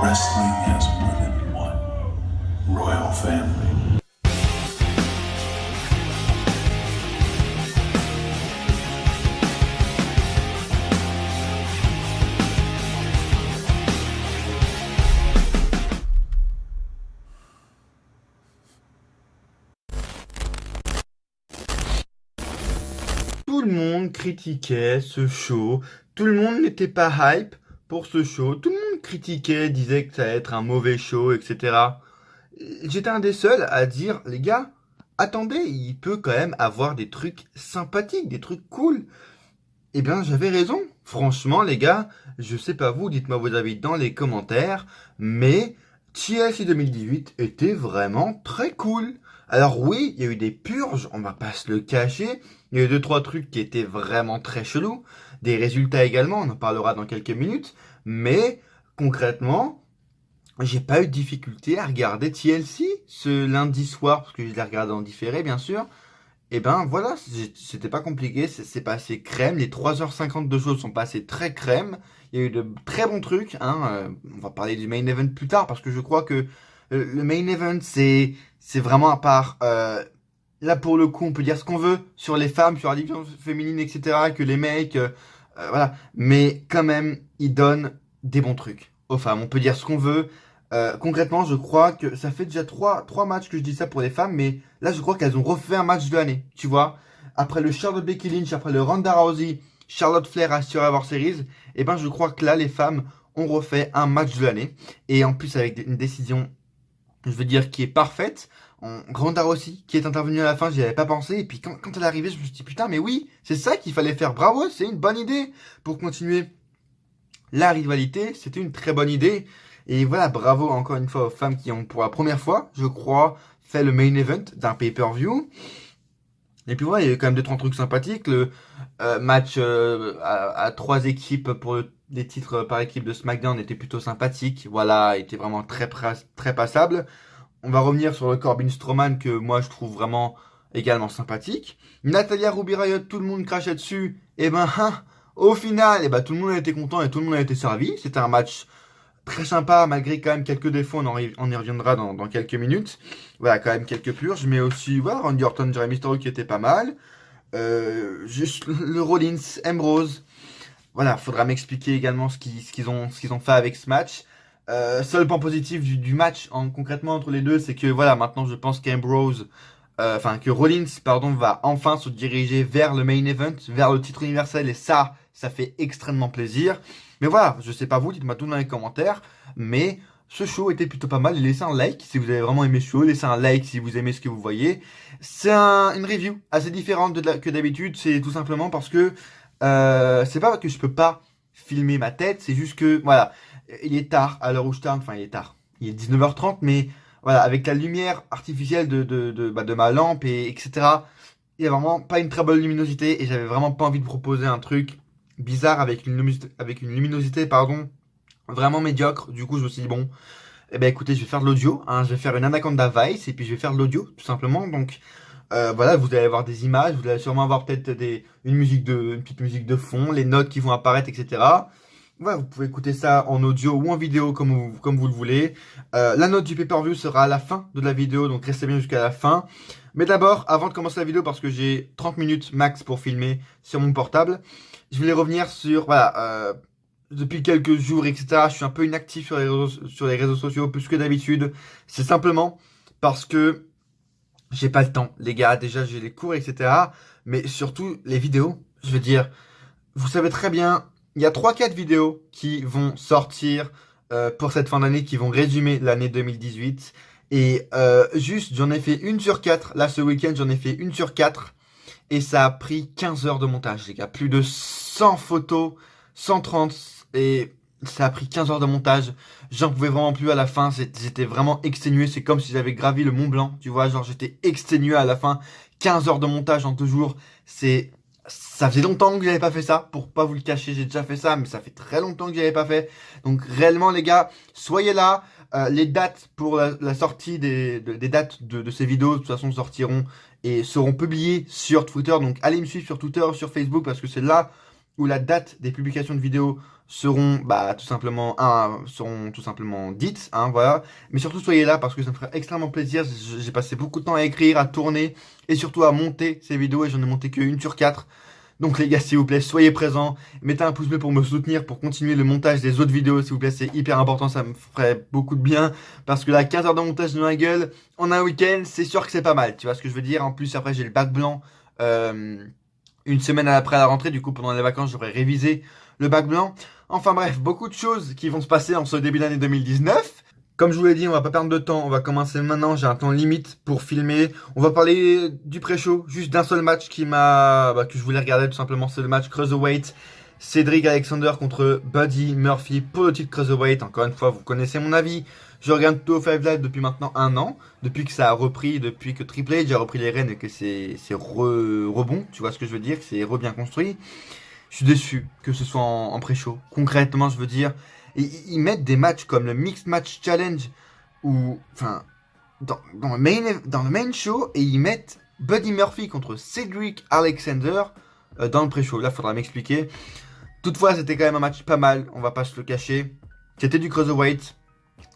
Wrestling has more than one royal family. Tout le monde critiquait ce show, tout le monde n'était pas hype pour ce show, tout le monde critiquait, disait que ça allait être un mauvais show, etc. J'étais un des seuls à dire, les gars, attendez, il peut quand même avoir des trucs sympathiques, des trucs cool. Eh bien, j'avais raison. Franchement, les gars, je sais pas vous, dites-moi vos avis dans les commentaires, mais TLC 2018 était vraiment très cool. Alors oui, il y a eu des purges, on va pas se le cacher. Il y a eu 2-3 trucs qui étaient vraiment très chelous. Des résultats également, on en parlera dans quelques minutes. Mais concrètement, j'ai pas eu de difficulté à regarder TLC ce lundi soir, parce que je l'ai regardé en différé, bien sûr. Et ben voilà, c'était pas compliqué, c'est passé crème. Les 3h50 de show sont passés très crème. Il y a eu de très bons trucs, hein. On va parler du main event plus tard, parce que je crois que le main event, c'est vraiment à part. Là, pour le coup, on peut dire ce qu'on veut sur les femmes, sur la division féminine, etc., que les mecs, voilà. Mais quand même, ils donnent des bons trucs aux femmes. On peut dire ce qu'on veut. Concrètement, je crois que ça fait déjà trois matchs que je dis ça pour les femmes, mais là, je crois qu'elles ont refait un match de l'année, tu vois. Après le Charlotte Becky Lynch, après le Ronda Rousey, Charlotte Flair à Survivor Series, et ben, je crois que là, les femmes ont refait un match de l'année. Et en plus, avec une décision, je veux dire, qui est parfaite. Ronda Rousey, qui est intervenue à la fin, j'y avais pas pensé. Et puis, quand elle est arrivée, je me suis dit, putain, mais oui, c'est ça qu'il fallait faire. Bravo, c'est une bonne idée pour continuer la rivalité. C'était une très bonne idée. Et voilà, bravo encore une fois aux femmes qui ont pour la première fois, je crois, fait le main event d'un pay-per-view. Et puis voilà, il y a eu quand même 2-3 trucs sympathiques. Le match à 3 équipes pour les titres par équipe de SmackDown était plutôt sympathique. Voilà, était vraiment très passable. On va revenir sur le Corbin Strowman que moi je trouve vraiment également sympathique. Natalia Ruby Riott, tout le monde crachait dessus. Et ben, au final, et ben, tout le monde a été content et tout le monde a été servi. C'était un match très sympa, malgré quand même quelques défauts, on y reviendra dans quelques minutes. Voilà, quand même quelques purges, mais aussi, voilà, Randy Orton, Rey Mysterio qui était pas mal. Juste le Rollins, Ambrose. Voilà, faudra m'expliquer également ce qu'ils ont fait avec ce match. Seul point positif du match, concrètement, entre les deux, c'est que, voilà, maintenant, je pense qu'Ambrose, que Rollins, pardon, va enfin se diriger vers le main event, vers le titre universel, et ça fait extrêmement plaisir. Mais voilà, je sais pas vous, dites-moi tout dans les commentaires, mais ce show était plutôt pas mal. Laissez un like si vous avez vraiment aimé ce show, laissez un like si vous aimez ce que vous voyez. C'est une review assez différente que d'habitude, c'est tout simplement parce que c'est pas que je peux pas filmer ma tête, c'est juste que, voilà, il est tard, à l'heure où je parle, enfin il est tard, il est 19h30, mais voilà, avec la lumière artificielle de ma lampe, etc., il y a vraiment pas une très bonne luminosité, et j'avais vraiment pas envie de proposer un truc bizarre avec une luminosité, pardon, vraiment médiocre. Du coup, je me suis dit, bon, eh ben écoutez, je vais faire de l'audio, hein, je vais faire une Anaconda Vice, et puis je vais faire de l'audio, tout simplement. Donc, voilà, vous allez avoir des images, vous allez sûrement avoir peut-être une petite musique de fond, les notes qui vont apparaître, etc. Voilà, vous pouvez écouter ça en audio ou en vidéo comme vous le voulez. La note du pay-per-view sera à la fin de la vidéo, donc restez bien jusqu'à la fin. Mais d'abord, avant de commencer la vidéo, parce que j'ai 30 minutes max pour filmer sur mon portable, je voulais revenir sur, voilà, depuis quelques jours, etc., je suis un peu inactif sur les réseaux sociaux, plus que d'habitude. C'est simplement parce que j'ai pas le temps, les gars. Déjà, j'ai les cours, etc., mais surtout les vidéos. Je veux dire, vous savez très bien, il y a 3-4 vidéos qui vont sortir pour cette fin d'année, qui vont résumer l'année 2018. Et juste, j'en ai fait une sur 4. Là, ce week-end, j'en ai fait une sur 4. Et ça a pris 15 heures de montage, les gars. Plus de 100 photos, 130. Et ça a pris 15 heures de montage. J'en pouvais vraiment plus à la fin. J'étais vraiment exténué. C'est comme si j'avais gravi le Mont Blanc. Tu vois, genre j'étais exténué à la fin. 15 heures de montage en 2 jours. Ça faisait longtemps que j'avais pas fait ça. Pour pas vous le cacher, j'ai déjà fait ça. Mais ça fait très longtemps que j'avais pas fait. Donc réellement, les gars, soyez là. Les dates pour la sortie des dates de ces vidéos, de toute façon, sortiront et seront publiées sur Twitter. Donc allez me suivre sur Twitter, sur Facebook, parce que c'est là où la date des publications de vidéos seront tout simplement dites, hein, voilà. Mais surtout soyez là parce que ça me ferait extrêmement plaisir. J'ai passé beaucoup de temps à écrire, à tourner et surtout à monter ces vidéos et j'en ai monté qu'une sur 4. Donc les gars, s'il vous plaît, soyez présents, mettez un pouce bleu pour me soutenir, pour continuer le montage des autres vidéos, s'il vous plaît, c'est hyper important, ça me ferait beaucoup de bien, parce que là, 15 heures de montage de ma gueule, en un week-end, c'est sûr que c'est pas mal, tu vois ce que je veux dire. En plus, après, j'ai le bac blanc, une semaine après la rentrée, du coup, pendant les vacances, j'aurais révisé le bac blanc. Enfin bref, beaucoup de choses qui vont se passer en ce début d'année 2019. Comme je vous l'ai dit, on va pas perdre de temps, on va commencer maintenant, j'ai un temps limite pour filmer. On va parler du pré-show, juste d'un seul match que je voulais regarder tout simplement, c'est le match Cruiserweight. Cédric Alexander contre Buddy Murphy pour le titre Cruiserweight. Encore une fois, vous connaissez mon avis. Je regarde 205 Live depuis maintenant 1 an, depuis que ça a repris, depuis que Triple H a repris les rênes et que c'est rebond, tu vois ce que je veux dire, que c'est bien construit. Je suis déçu que ce soit en pré-show. Concrètement, je veux dire, ils mettent des matchs comme le Mixed Match Challenge ou dans le main show et ils mettent Buddy Murphy contre Cedric Alexander dans le pré-show. Là, faudra m'expliquer. Toutefois, c'était quand même un match pas mal, on va pas se le cacher. C'était du Cruiserweight.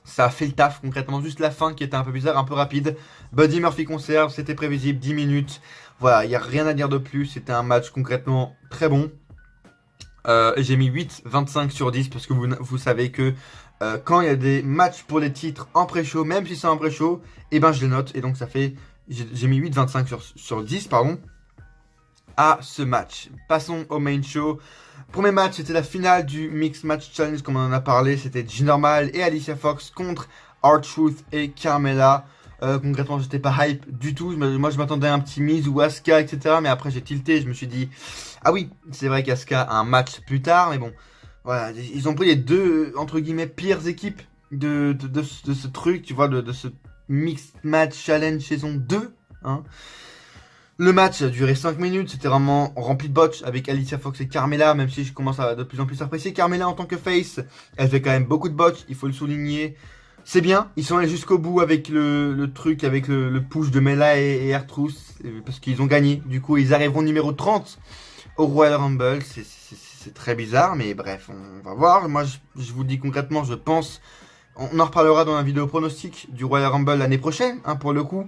Ça a fait le taf concrètement, juste la fin qui était un peu bizarre, un peu rapide. Buddy Murphy conserve, c'était prévisible, 10 minutes. Voilà, il n'y a rien à dire de plus, c'était un match concrètement très bon. J'ai mis 8,25 sur 10 parce que vous savez que quand il y a des matchs pour les titres en pré-show, même si c'est en pré-show, et ben je les note. Et donc ça fait, j'ai mis 8,25 sur 10 pardon, à ce match. Passons au main show. Premier match, c'était la finale du Mixed Match Challenge, comme on en a parlé. C'était G-Normal et Alicia Fox contre R-Truth et Carmella. Concrètement, j'étais pas hype du tout. Moi, je m'attendais à un petit Miz ou Asuka, etc. Mais après, j'ai tilté. Je me suis dit, ah oui, c'est vrai qu'Asuka a un match plus tard. Mais bon, voilà. Ils ont pris les deux, entre guillemets, pires équipes de ce truc, tu vois, de ce Mixed Match Challenge saison 2. Hein. Le match a duré 5 minutes, c'était vraiment rempli de botch avec Alicia Fox et Carmella, même si je commence à de plus en plus apprécier Carmella en tant que face. Elle fait quand même beaucoup de botch, il faut le souligner. C'est bien, ils sont allés jusqu'au bout avec le truc, avec le push de Mela et R-Truth, parce qu'ils ont gagné. Du coup, ils arriveront numéro 30 au Royal Rumble. C'est très bizarre, mais bref, on va voir. Moi, je vous le dis concrètement, je pense... On en reparlera dans la vidéo pronostic du Royal Rumble l'année prochaine, hein, pour le coup.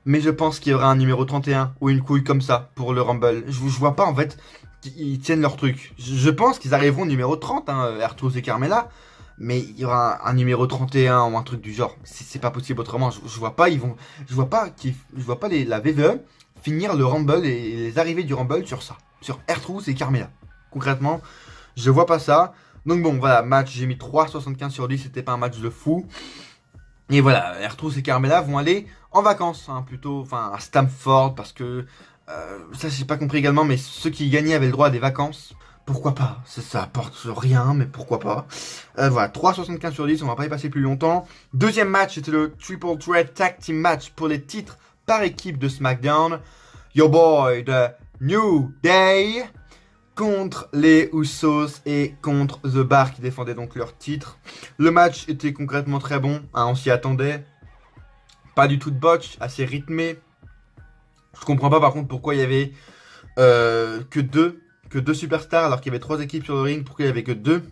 Mais je pense qu'il y aura un numéro 31 ou une couille comme ça pour le Rumble. Je vois pas en fait qu'ils tiennent leur truc. Je pense qu'ils arriveront au numéro 30, hein, R-Truth et Carmella. Mais il y aura un numéro 31 ou un truc du genre. C'est pas possible autrement. Je vois pas, je vois pas la WWE finir le Rumble et les arrivées du Rumble sur ça. Sur R-Truth et Carmella. Concrètement, je vois pas ça. Donc bon, voilà, match, j'ai mis 3,75 sur 10. C'était pas un match de fou. Et voilà, R-Truth et Carmella vont aller en vacances, hein, plutôt, à Stamford, parce que, ça j'ai pas compris également, mais ceux qui gagnaient avaient le droit à des vacances. Pourquoi pas? Ça apporte rien, mais pourquoi pas? Voilà, 3,75 sur 10, on va pas y passer plus longtemps. Deuxième match, c'était le Triple Threat Tag Team Match pour les titres par équipe de SmackDown. Your boy, The New Day, contre les Usos et contre The Bar qui défendaient donc leur titre. Le match était concrètement très bon, hein, on s'y attendait. Pas du tout de botch, assez rythmé. Je comprends pas par contre pourquoi il y avait que deux superstars alors qu'il y avait 3 équipes sur le ring. Pourquoi il y avait que 2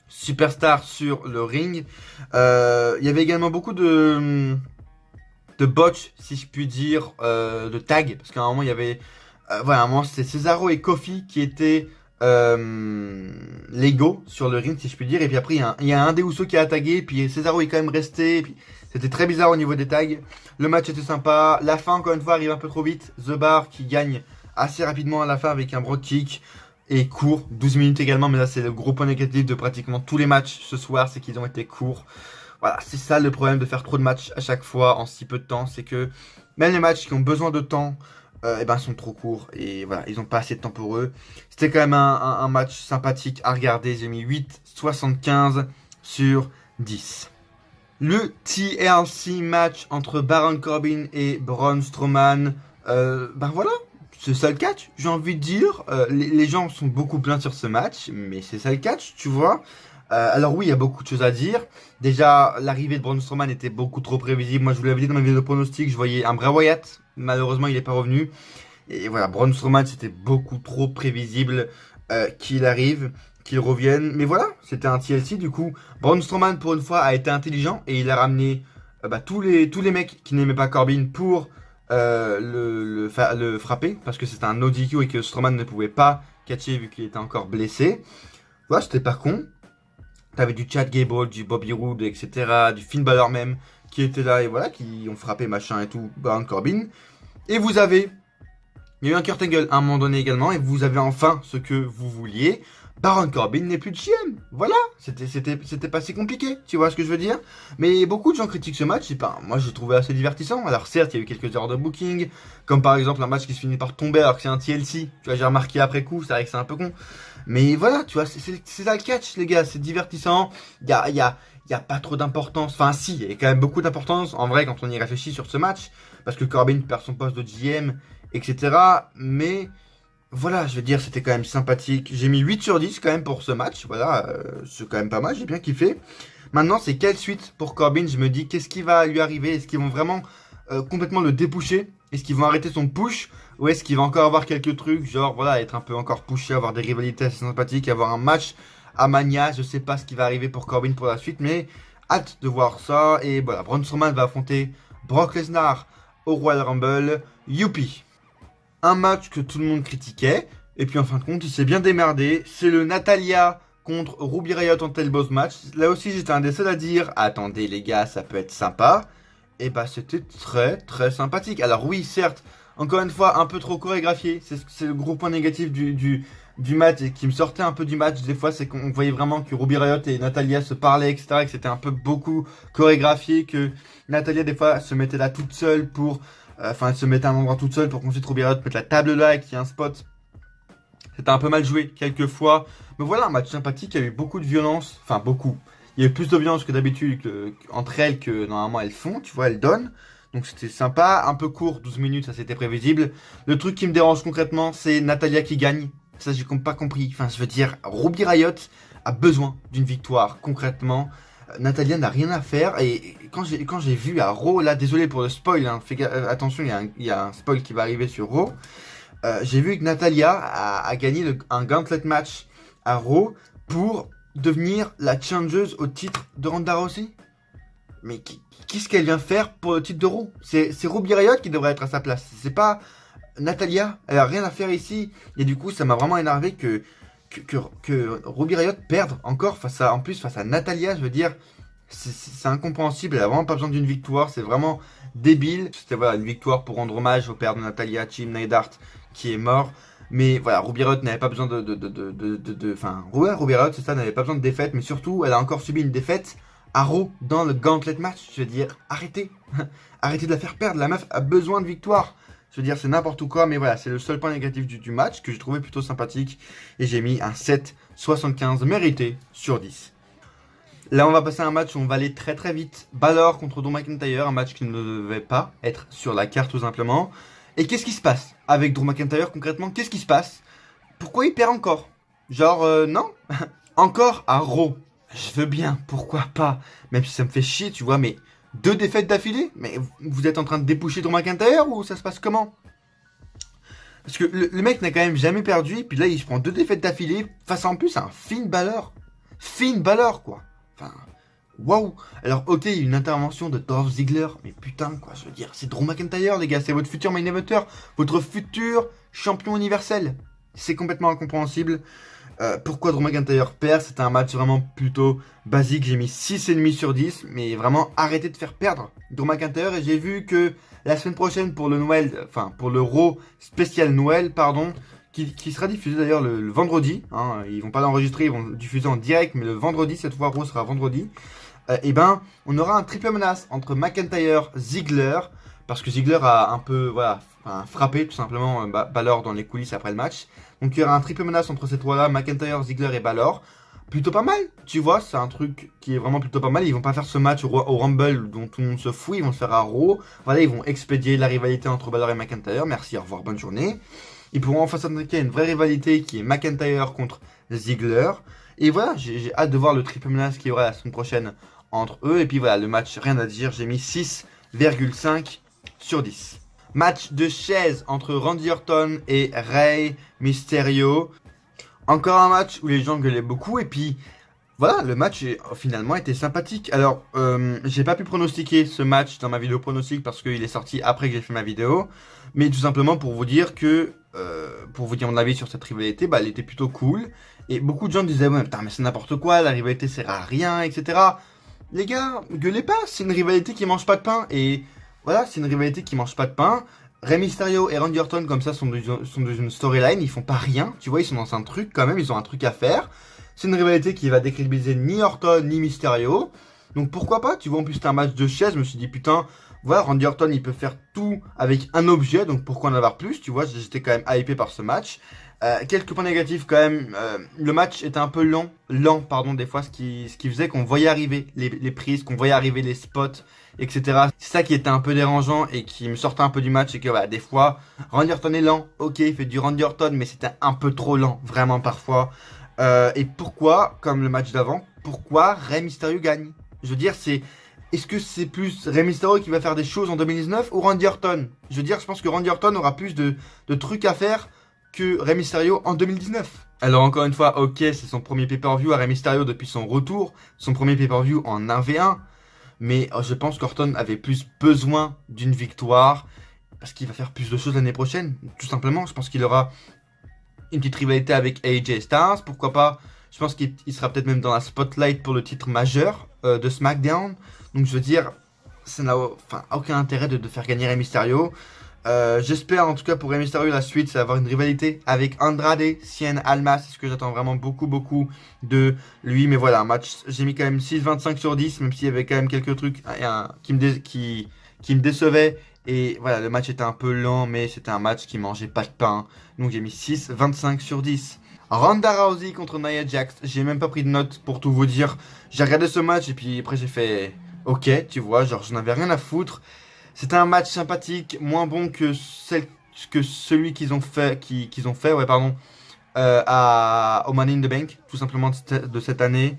superstars sur le ring. Il y avait également beaucoup de botch, si je puis dire, de tag, parce qu'à un moment il y avait voilà, à un moment c'était Cesaro et Kofi qui étaient légaux sur le ring, si je puis dire, et puis après il y a un des Usos qui a tagué, puis Cesaro est quand même resté, et puis c'était très bizarre au niveau des tags. Le match était sympa, la fin encore une fois arrive un peu trop vite. The Bar qui gagne assez rapidement à la fin avec un brogue kick et court, 12 minutes également, mais là c'est le gros point négatif de pratiquement tous les matchs ce soir, c'est qu'ils ont été courts. Voilà, c'est ça le problème de faire trop de matchs à chaque fois en si peu de temps, c'est que même les matchs qui ont besoin de temps, sont trop courts et voilà, ils n'ont pas assez de temps pour eux. C'était quand même un match sympathique à regarder, j'ai mis 8,75 sur 10. Le TLC match entre Baron Corbin et Braun Strowman, voilà, c'est ça le catch, j'ai envie de dire. Les gens sont beaucoup pleins sur ce match, mais c'est ça le catch, tu vois. Alors oui, il y a beaucoup de choses à dire. Déjà, l'arrivée de Braun Strowman était beaucoup trop prévisible. Moi, je vous l'avais dit dans ma vidéo de pronostic, je voyais un Bray Wyatt. Malheureusement, il n'est pas revenu. Et voilà, Braun Strowman, c'était beaucoup trop prévisible. qu'il arrive, qu'il revienne. Mais voilà, c'était un TLC. Du coup, Braun Strowman, pour une fois, a été intelligent et il a ramené tous les mecs qui n'aimaient pas Corbin pour le frapper. Parce que c'était un no DQ et que Strowman ne pouvait pas catcher vu qu'il était encore blessé. Voilà, c'était pas con. T'avais du Chad Gable, du Bobby Roode, etc. Du Finn Balor même, qui étaient là et voilà, qui ont frappé machin et tout, Baron Corbin. Et il y a eu un Kurt Angle à un moment donné également, et vous avez enfin ce que vous vouliez. Baron Corbin n'est plus de GM. Voilà, c'était pas si compliqué, tu vois ce que je veux dire. Mais beaucoup de gens critiquent ce match, et ben, moi j'ai trouvé assez divertissant. Alors certes, il y a eu quelques erreurs de booking, comme par exemple un match qui se finit par tomber alors que c'est un TLC. Tu vois, j'ai remarqué après coup, c'est vrai que c'est un peu con. Mais voilà, tu vois, c'est ça le catch, les gars, c'est divertissant. Il y a pas trop d'importance. Enfin, si, il y a quand même beaucoup d'importance, en vrai, quand on y réfléchit sur ce match. Parce que Corbin perd son poste de GM, etc. Mais voilà, je veux dire, c'était quand même sympathique. J'ai mis 8 sur 10 quand même pour ce match. Voilà, c'est quand même pas mal, j'ai bien kiffé. Maintenant, c'est quelle suite pour Corbin? Je me dis, qu'est-ce qui va lui arriver? Est-ce qu'ils vont vraiment complètement le déboucher? Est-ce qu'ils vont arrêter son push? Ou est-ce qu'il va encore avoir quelques trucs, genre voilà, être un peu encore pushé, avoir des rivalités assez sympathiques, avoir un match à Mania? Je sais pas ce qui va arriver pour Corbin pour la suite, mais hâte de voir ça. Et voilà, Braun Strowman va affronter Brock Lesnar au Royal Rumble. Youpi! Un match que tout le monde critiquait, et puis en fin de compte, il s'est bien démerdé. C'est le Natalya contre Ruby Riott en Tel Boss match. Là aussi, j'étais un des seuls à dire, attendez les gars, ça peut être sympa. Et bah, c'était très très sympathique. Alors oui, certes, encore une fois, un peu trop chorégraphié. C'est le gros point négatif du match et qui me sortait un peu du match. Des fois, c'est qu'on voyait vraiment que Ruby Riott et Natalya se parlaient, etc. Et que c'était un peu beaucoup chorégraphié. Que Natalya, des fois, se mettait là toute seule pour... Enfin, elle se mettait à un endroit toute seule pour qu'ensuite Ruby Riott mette la table là et qu'il y ait un spot. C'était un peu mal joué quelques fois. Mais voilà, un match sympathique. Il y a eu beaucoup de violence. Enfin, beaucoup. Il y a eu plus de violence que d'habitude entre elles que normalement elles font. Tu vois, elles donnent. Donc c'était sympa, un peu court, 12 minutes, ça c'était prévisible. Le truc qui me dérange concrètement, c'est Natalya qui gagne. Ça j'ai pas compris. Enfin, je veux dire, Ruby Riott a besoin d'une victoire, concrètement. Natalya n'a rien à faire. Et quand j'ai vu à Raw, là, désolé pour le spoil, hein, attention, il y a un spoil qui va arriver sur Raw. J'ai vu que Natalya a gagné un gauntlet match à Raw pour devenir la challengeuse au titre de Ronda Rousey. Mais qu'est-ce qu'elle vient faire pour le titre de Raw? C'est Ruby Riott qui devrait être à sa place. C'est pas Natalya. Elle a rien à faire ici. Et du coup, ça m'a vraiment énervé que Ruby Riott perde encore face à Natalya. Je veux dire, c'est incompréhensible. Elle a vraiment pas besoin d'une victoire. C'est vraiment débile. C'était voilà, une victoire pour rendre hommage au père de Natalya, Jim Neidhart, qui est mort. Mais voilà, Ruby Riott n'avait pas besoin Enfin, Ruby Riott, c'est ça, n'avait pas besoin de défaite. Mais surtout, elle a encore subi une défaite à Raw dans le gauntlet match. Je veux dire, arrêtez. Arrêtez de la faire perdre. La meuf a besoin de victoire. Je veux dire, c'est n'importe quoi. Mais voilà, c'est le seul point négatif du match que j'ai trouvé plutôt sympathique. Et j'ai mis un 7,75 mérité sur 10. Là, on va passer à un match où on va aller très très vite. Balor contre Drew McIntyre. Un match qui ne devait pas être sur la carte tout simplement. Et qu'est-ce qui se passe avec Drew McIntyre concrètement? Qu'est-ce qui se passe? Pourquoi il perd encore? Genre, non. Encore à Raw. Je veux bien, pourquoi pas. Même si ça me fait chier, tu vois, mais 2 défaites d'affilée? Mais vous êtes en train de dépoucher Drew McIntyre ou ça se passe comment? Parce que le mec n'a quand même jamais perdu, puis là il se prend 2 défaites d'affilée face en plus à un Finn Balor. Finn Balor, quoi. Enfin, waouh. Alors, ok, il y a une intervention de Dolph Ziggler, mais putain, quoi, je veux dire, c'est Drew McIntyre, les gars, c'est votre futur main eventer, votre futur champion universel. C'est complètement incompréhensible. Pourquoi Drew McIntyre perd? C'était un match vraiment plutôt basique. J'ai mis 6,5 sur 10. Mais vraiment, arrêtez de faire perdre Drew McIntyre. Et j'ai vu que la semaine prochaine, pour le Noël, enfin, pour le Raw spécial Noël, pardon, qui sera diffusé d'ailleurs le vendredi. Hein, ils vont pas l'enregistrer, ils vont le diffuser en direct. Mais le vendredi, cette fois, Raw sera vendredi. Et ben, on aura un triple menace entre McIntyre, Ziggler. Parce que Ziggler a un peu, voilà, frappé tout simplement Balor dans les coulisses après le match. Donc il y aura un triple menace entre ces trois-là, McIntyre, Ziggler et Balor. Plutôt pas mal, tu vois, c'est un truc qui est vraiment plutôt pas mal. Ils vont pas faire ce match au Rumble dont tout le monde se fout, ils vont le faire à Raw. Voilà, ils vont expédier la rivalité entre Balor et McIntyre. Merci, au revoir, bonne journée. Ils pourront enfin s'attaquer à une vraie rivalité qui est McIntyre contre Ziggler. Et voilà, j'ai hâte de voir le triple menace qu'il y aura la semaine prochaine entre eux. Et puis voilà, le match, rien à dire, j'ai mis 6,5 sur 10. Match de chaise entre Randy Orton et Rey Mysterio. Encore un match où les gens gueulaient beaucoup et puis voilà, le match finalement était sympathique. Alors, j'ai pas pu pronostiquer ce match dans ma vidéo pronostic parce qu'il est sorti après que j'ai fait ma vidéo, mais tout simplement pour vous dire que, pour vous dire mon avis sur cette rivalité, bah elle était plutôt cool. Et beaucoup de gens disaient ouais putain mais c'est n'importe quoi, la rivalité sert à rien, etc. Les gars, gueulez pas, c'est une rivalité qui mange pas de pain et voilà, c'est une rivalité qui mange pas de pain. Rey Mysterio et Randy Orton comme ça sont dans une storyline, ils font pas rien, tu vois, ils sont dans un truc quand même, ils ont un truc à faire. C'est une rivalité qui va décrédibiliser ni Orton ni Mysterio. Donc pourquoi pas, tu vois, en plus c'est un match de chaises, je me suis dit putain, voilà, Randy Orton il peut faire tout avec un objet, donc pourquoi en avoir plus, tu vois, j'étais quand même hypé par ce match. Quelques points négatifs quand même, le match était un peu lent pardon, des fois, ce qui faisait qu'on voyait arriver les prises, qu'on voyait arriver les spots, etc. C'est ça qui était un peu dérangeant et qui me sortait un peu du match, c'est que des fois, Randy Orton est lent, ok, il fait du Randy Orton, mais c'était un peu trop lent, vraiment parfois. Et pourquoi, comme le match d'avant, pourquoi Rey Mysterio gagne? Je veux dire, est-ce que c'est plus Rey Mysterio qui va faire des choses en 2019 ou Randy Orton? Je veux dire, je pense que Randy Orton aura plus de trucs à faire que Rey Mysterio en 2019. Alors encore une fois, ok, c'est son premier pay-per-view à Rey Mysterio depuis son retour, son premier pay-per-view en 1v1, mais je pense qu'Orton avait plus besoin d'une victoire, parce qu'il va faire plus de choses l'année prochaine, tout simplement. Je pense qu'il aura une petite rivalité avec AJ Styles, pourquoi pas. Je pense qu'il sera peut-être même dans la spotlight pour le titre majeur de SmackDown. Donc je veux dire, ça n'a aucun intérêt de faire gagner Rey Mysterio. J'espère en tout cas pour Rey Mysterio la suite, c'est avoir une rivalité avec Andrade Cien Almas. C'est ce que j'attends vraiment beaucoup de lui. Mais voilà, un match, j'ai mis quand même 6,25 sur 10, même s'il y avait quand même quelques trucs qui me décevaient. Et voilà, le match était un peu lent, mais c'était un match qui mangeait pas de pain. Donc j'ai mis 6,25 sur 10. Ronda Rousey contre Nia Jax. J'ai même pas pris de notes pour tout vous dire. J'ai regardé ce match et puis après j'ai fait ok, tu vois, genre je n'avais rien à foutre. C'était un match sympathique, moins bon que celui qu'ils ont fait, ouais, pardon, au Money in the Bank, tout simplement de cette année.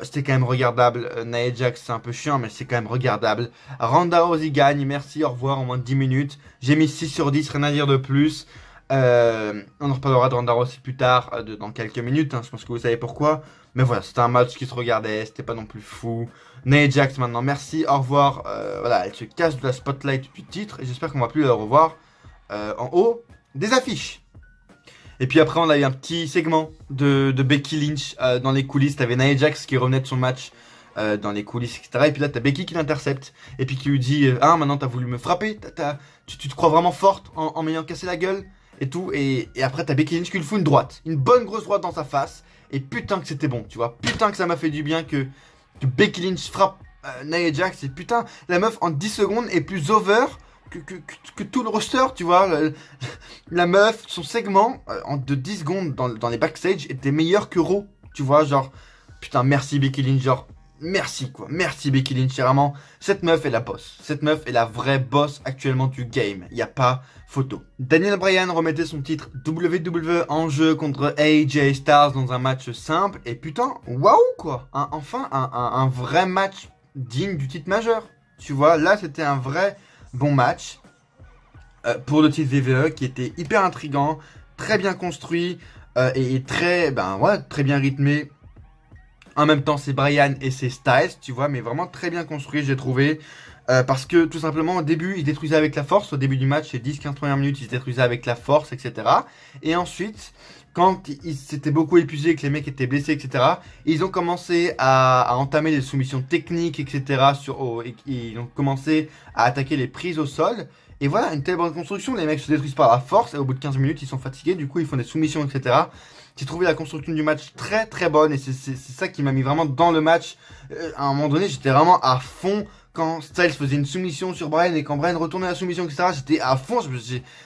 C'était quand même regardable. Nia Jax, c'est un peu chiant, mais c'est quand même regardable. Ronda Rousey gagne, merci, au revoir, en moins de 10 minutes. J'ai mis 6 sur 10, rien à dire de plus. On en reparlera de Ronda Rousey plus tard, dans quelques minutes, hein, je pense que vous savez pourquoi. Mais voilà, c'était un match qui se regardait, c'était pas non plus fou. Nia Jax maintenant, merci, au revoir. Voilà, elle se casse de la spotlight du titre et j'espère qu'on va plus la revoir en haut des affiches. Et puis après, on a eu un petit segment de Becky Lynch dans les coulisses. T'avais Nia Jax qui revenait de son match dans les coulisses, etc. Et puis là, t'as Becky qui l'intercepte et puis qui lui dit ah, maintenant t'as voulu me frapper, tu te crois vraiment forte en m'ayant cassé la gueule et tout. Et après, t'as Becky Lynch qui lui fout une droite, une bonne grosse droite dans sa face. Et putain que c'était bon, tu vois. Putain que ça m'a fait du bien que Becky Lynch frappe Nia Jax. Et putain, la meuf en 10 secondes est plus over que tout le roster, tu vois. La meuf, son segment de 10 secondes dans les backstage était meilleur que Raw, tu vois. Genre, putain, merci Becky Lynch, genre, merci quoi. Merci Becky Lynch, c'est vraiment, cette meuf est la boss. Cette meuf est la vraie boss actuellement du game. Y a pas photo. Daniel Bryan remettait son titre WWE en jeu contre AJ Styles dans un match simple. Et putain, waouh quoi. Enfin, un vrai match digne du titre majeur. Tu vois, là c'était un vrai bon match pour le titre VVE qui était hyper intriguant, très bien construit et très, très bien rythmé. En même temps, c'est Bryan et c'est Styles, tu vois, mais vraiment très bien construit, j'ai trouvé. Parce que tout simplement, au début, ils détruisaient avec la force. Au début du match, les 10-15 premières minutes, ils détruisaient avec la force, etc. Et ensuite, quand ils s'étaient beaucoup épuisés, que les mecs étaient blessés, etc., ils ont commencé à entamer des soumissions techniques, etc. Et ils ont commencé à attaquer les prises au sol. Et voilà, une telle bonne construction. Les mecs se détruisent par la force et au bout de 15 minutes, ils sont fatigués. Du coup, ils font des soumissions, etc. J'ai trouvé la construction du match très très bonne et c'est ça qui m'a mis vraiment dans le match. À un moment donné, j'étais vraiment à fond. Quand Styles faisait une soumission sur Bryan et quand Bryan retournait la soumission, etc., j'étais à fond,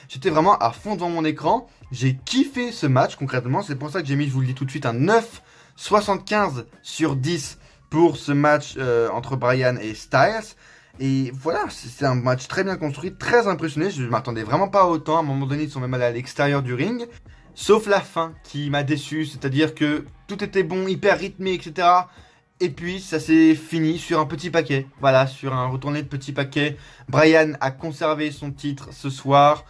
j'étais vraiment à fond devant mon écran. J'ai kiffé ce match concrètement, c'est pour ça que j'ai mis, je vous le dis tout de suite, un 9,75 sur 10 pour ce match entre Bryan et Styles. Et voilà, c'est un match très bien construit, très impressionné, je ne m'attendais vraiment pas à autant. À un moment donné, ils sont même allés à l'extérieur du ring. Sauf la fin qui m'a déçu, c'est-à-dire que tout était bon, hyper rythmé, etc. Et puis ça s'est fini sur un petit paquet. Voilà, sur un retourné de petit paquet. Bryan a conservé son titre ce soir.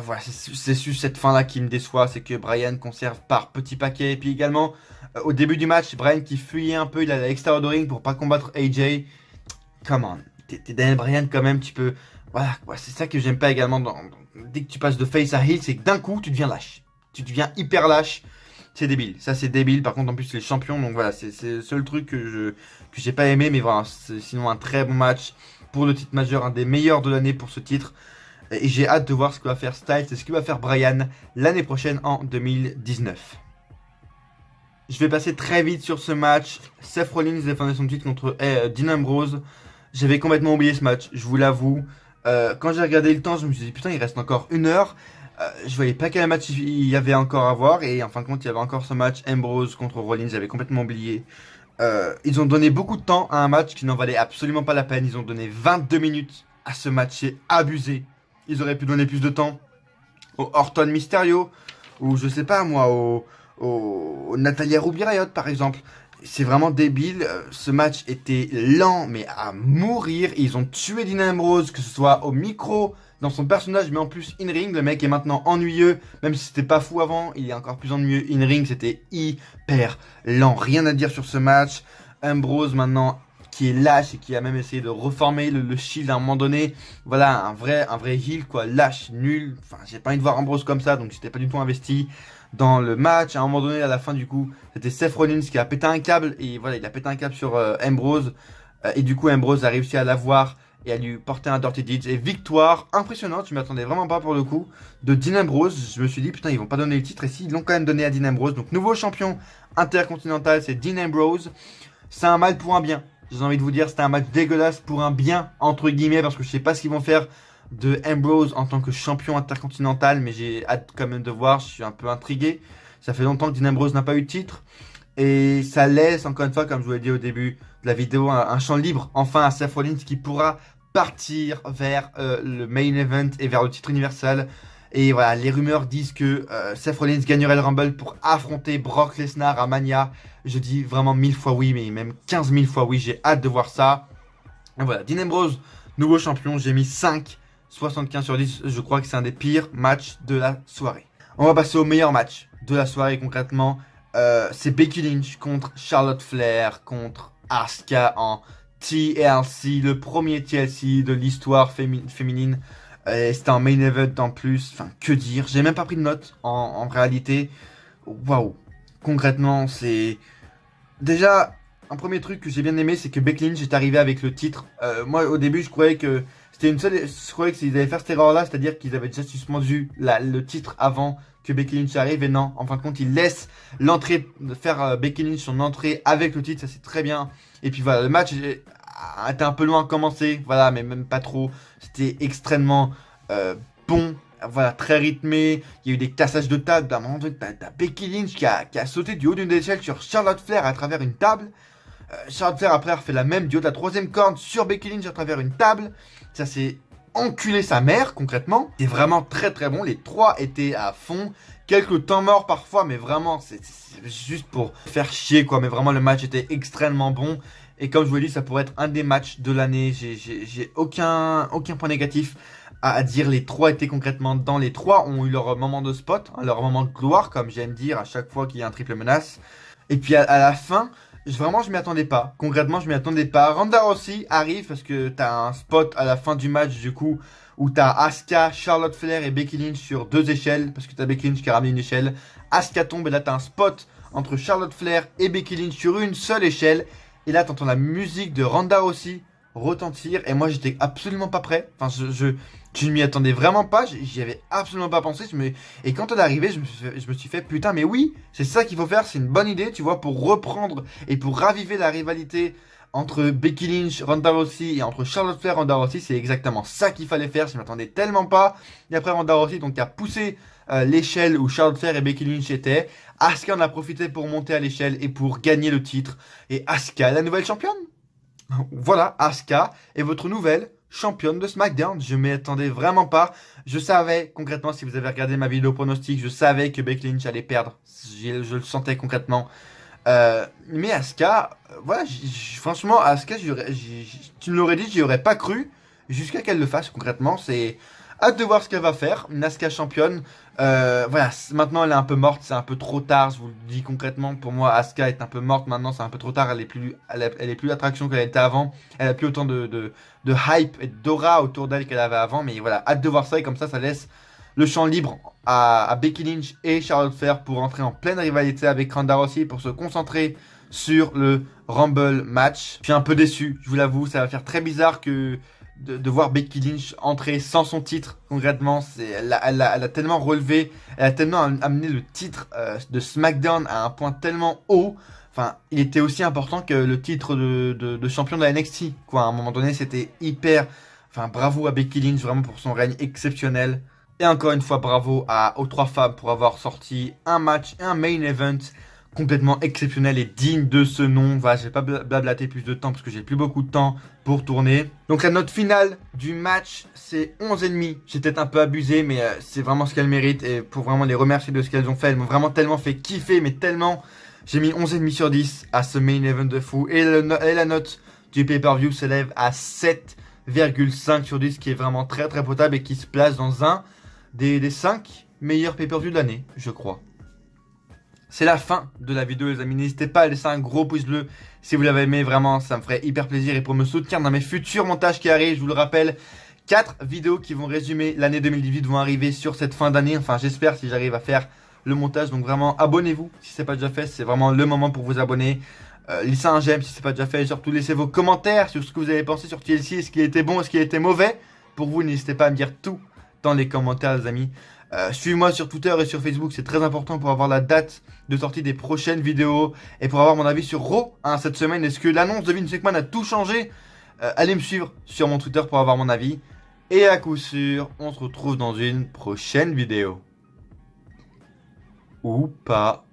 Voilà, c'est juste cette fin-là qui me déçoit, c'est que Bryan conserve par petits paquets. Et puis également, au début du match, Bryan qui fuyait un peu, il allait à l'extérieur de ring pour pas combattre AJ. Come on, t'es Daniel Bryan quand même, tu peux... Voilà, ouais, c'est ça que j'aime pas également dès que tu passes de face à heel, c'est que d'un coup, tu deviens lâche. Tu deviens hyper lâche. C'est débile, ça c'est débile. Par contre, en plus, les champions, donc voilà, c'est le seul truc que j'ai pas aimé. Mais voilà, c'est sinon un très bon match pour le titre majeur, un des meilleurs de l'année pour ce titre. Et j'ai hâte de voir ce que va faire Styles et ce que va faire Bryan l'année prochaine en 2019. Je vais passer très vite sur ce match. Seth Rollins défendait son titre contre Dean Ambrose. J'avais complètement oublié ce match, je vous l'avoue. Quand j'ai regardé le temps, je me suis dit putain, il reste encore 1 heure. Je voyais pas quel match il y avait encore à voir. Et en fin de compte, il y avait encore ce match Ambrose contre Rollins. J'avais complètement oublié. Ils ont donné beaucoup de temps à un match qui n'en valait absolument pas la peine. Ils ont donné 22 minutes à ce match. C'est abusé. Ils auraient pu donner plus de temps au Orton Mysterio. Ou je sais pas moi, au Natalia Ruby Riott par exemple. C'est vraiment débile. Ce match était lent, mais à mourir. Ils ont tué Dean Ambrose, que ce soit au micro, dans son personnage, mais en plus in-ring. Le mec est maintenant ennuyeux, même si c'était pas fou avant. Il est encore plus ennuyeux in-ring. C'était hyper lent. Rien à dire sur ce match. Ambrose maintenant qui est lâche et qui a même essayé de reformer le Shield à un moment donné. Voilà, un vrai heel quoi. Lâche, nul. Enfin, j'ai pas envie de voir Ambrose comme ça, donc j'étais pas du tout investi dans le match. À un moment donné, à la fin du coup, c'était Seth Rollins qui a pété un câble. Et voilà, il a pété un câble sur Ambrose. Et du coup, Ambrose a réussi à l'avoir et à lui porter un Dirty Deeds. Et victoire impressionnante, je m'y attendais vraiment pas pour le coup, de Dean Ambrose. Je me suis dit, putain, ils vont pas donner le titre. Et si, ils l'ont quand même donné à Dean Ambrose. Donc, nouveau champion intercontinental, c'est Dean Ambrose. C'est un mal pour un bien. J'ai envie de vous dire, c'était un match dégueulasse pour un bien, entre guillemets, parce que je sais pas ce qu'ils vont faire de Ambrose en tant que champion intercontinental, mais j'ai hâte quand même de voir, je suis un peu intrigué. Ça fait longtemps que Dean Ambrose n'a pas eu de titre, et ça laisse, encore une fois, comme je vous l'ai dit au début de la vidéo, un champ libre, enfin à Seth Rollins qui pourra partir vers le main event et vers le titre universel. Et voilà, les rumeurs disent que Seth Rollins gagnerait le Rumble pour affronter Brock Lesnar à Mania. Je dis vraiment 1000 fois oui, mais même 15 000 fois oui, j'ai hâte de voir ça. Et voilà, Dean Ambrose, nouveau champion, j'ai mis 5,75 sur 10. Je crois que c'est un des pires matchs de la soirée. On va passer au meilleur match de la soirée concrètement. C'est Becky Lynch contre Charlotte Flair, contre Asuka en TLC, le premier TLC de l'histoire féminine. C'était un main event en plus, enfin que dire, j'ai même pas pris de notes en réalité. Waouh, concrètement c'est... Déjà, un premier truc que j'ai bien aimé, c'est que Becky Lynch est arrivé avec le titre. Moi au début je croyais que c'était je croyais qu'ils allaient faire cette erreur là, c'est-à-dire qu'ils avaient déjà suspendu le titre avant que Becky Lynch arrive, et non, en fin de compte ils laissent l'entrée, faire Becky Lynch son entrée avec le titre, ça c'est très bien. Et puis voilà, le match était un peu loin à commencer, voilà, mais même pas trop. C'était extrêmement bon, voilà, très rythmé. Il y a eu des cassages de table. D'un moment donné, t'as Becky Lynch qui a sauté du haut d'une échelle sur Charlotte Flair à travers une table. Charlotte Flair après a fait la même du haut de la 3ème corde sur Becky Lynch à travers une table. Ça s'est enculé sa mère concrètement. C'est vraiment très très bon. Les trois étaient à fond. Quelques temps morts parfois, mais vraiment c'est juste pour faire chier quoi. Mais vraiment le match était extrêmement bon. Et comme je vous l'ai dit, ça pourrait être un des matchs de l'année. J'ai aucun point négatif à dire. Les trois étaient concrètement dans. Les trois ont eu leur moment de spot, hein, leur moment de gloire, comme j'aime dire à chaque fois qu'il y a un triple menace. Et puis à la fin, vraiment je m'y attendais pas. Concrètement, je m'y attendais pas. Ronda Rousey arrive parce que t'as un spot à la fin du match du coup où t'as Asuka, Charlotte Flair et Becky Lynch sur 2 échelles, parce que t'as Becky Lynch qui a ramené une échelle. Asuka tombe et là t'as un spot entre Charlotte Flair et Becky Lynch sur une seule échelle. Et là, t'entends la musique de Ronda Rousey retentir. Et moi, j'étais absolument pas prêt. Enfin, je ne m'y attendais vraiment pas. J'y avais absolument pas pensé. Et quand elle est arrivée, je me suis fait putain, mais oui, c'est ça qu'il faut faire. C'est une bonne idée, tu vois, pour reprendre et pour raviver la rivalité entre Becky Lynch, Ronda Rousey et entre Charlotte Flair, Ronda Rousey. C'est exactement ça qu'il fallait faire. Je m'y attendais tellement pas. Et après, Ronda Rousey, donc, a poussé l'échelle où Charlotte Flair et Becky Lynch étaient. Asuka en a profité pour monter à l'échelle et pour gagner le titre. Et Asuka, la nouvelle championne. Voilà, Asuka est votre nouvelle championne de SmackDown. Je m'y attendais vraiment pas. Je savais concrètement, si vous avez regardé ma vidéo pronostic, je savais que Becky Lynch allait perdre. Je le sentais concrètement. Mais Asuka, voilà, franchement, Asuka, tu me l'aurais dit, j'y aurais pas cru jusqu'à qu'elle le fasse concrètement. Hâte de voir ce qu'elle va faire, une Asuka championne. Voilà, maintenant elle est un peu morte, c'est un peu trop tard, je vous le dis concrètement. Pour moi, Asuka est un peu morte maintenant, c'est un peu trop tard. Elle est plus l'attraction qu'elle était avant. Elle a plus autant de hype et d'aura autour d'elle qu'elle avait avant. Mais voilà, hâte de voir ça et comme ça laisse le champ libre à Becky Lynch et Charlotte Flair pour entrer en pleine rivalité avec Ronda Rousey pour se concentrer sur le Rumble match. Je suis un peu déçu, je vous l'avoue, ça va faire très bizarre de voir Becky Lynch entrer sans son titre. Concrètement, elle a tellement relevé, elle a tellement amené le titre de SmackDown à un point tellement haut. Enfin, il était aussi important que le titre de champion de la NXT. Quoi, à un moment donné, c'était hyper... Enfin, bravo à Becky Lynch vraiment pour son règne exceptionnel. Et encore une fois, bravo aux 3 femmes pour avoir sorti un match et un main event complètement exceptionnel et digne de ce nom. Voilà, je vais pas blablater plus de temps parce que j'ai plus beaucoup de temps pour tourner. Donc la note finale du match, c'est 11,5. J'ai peut-être un peu abusé, mais c'est vraiment ce qu'elles méritent. Et pour vraiment les remercier de ce qu'elles ont fait, elles m'ont vraiment tellement fait kiffer, mais tellement. J'ai mis 11,5 sur 10 à ce main event de fou. Et la note du pay-per-view s'élève à 7,5 sur 10, qui est vraiment très très potable et qui se place dans un des 5 meilleurs pay-per-view de l'année, je crois. C'est la fin de la vidéo les amis, n'hésitez pas à laisser un gros pouce bleu si vous l'avez aimé, vraiment ça me ferait hyper plaisir. Et pour me soutenir dans mes futurs montages qui arrivent, je vous le rappelle, 4 vidéos qui vont résumer l'année 2018 vont arriver sur cette fin d'année. Enfin j'espère si j'arrive à faire le montage, donc vraiment abonnez-vous si c'est pas déjà fait, c'est vraiment le moment pour vous abonner. Laissez un j'aime si c'est pas déjà fait et surtout laissez vos commentaires sur ce que vous avez pensé sur TLC, est-ce qu'il était bon, est-ce qu'il était mauvais. Pour vous, n'hésitez pas à me dire tout dans les commentaires les amis. Suivez-moi sur Twitter et sur Facebook, c'est très important pour avoir la date de sortie des prochaines vidéos et pour avoir mon avis sur Raw cette semaine. Est-ce que l'annonce de Vince McMahon a tout changé? Allez me suivre sur mon Twitter pour avoir mon avis. Et à coup sûr, on se retrouve dans une prochaine vidéo. Ou pas.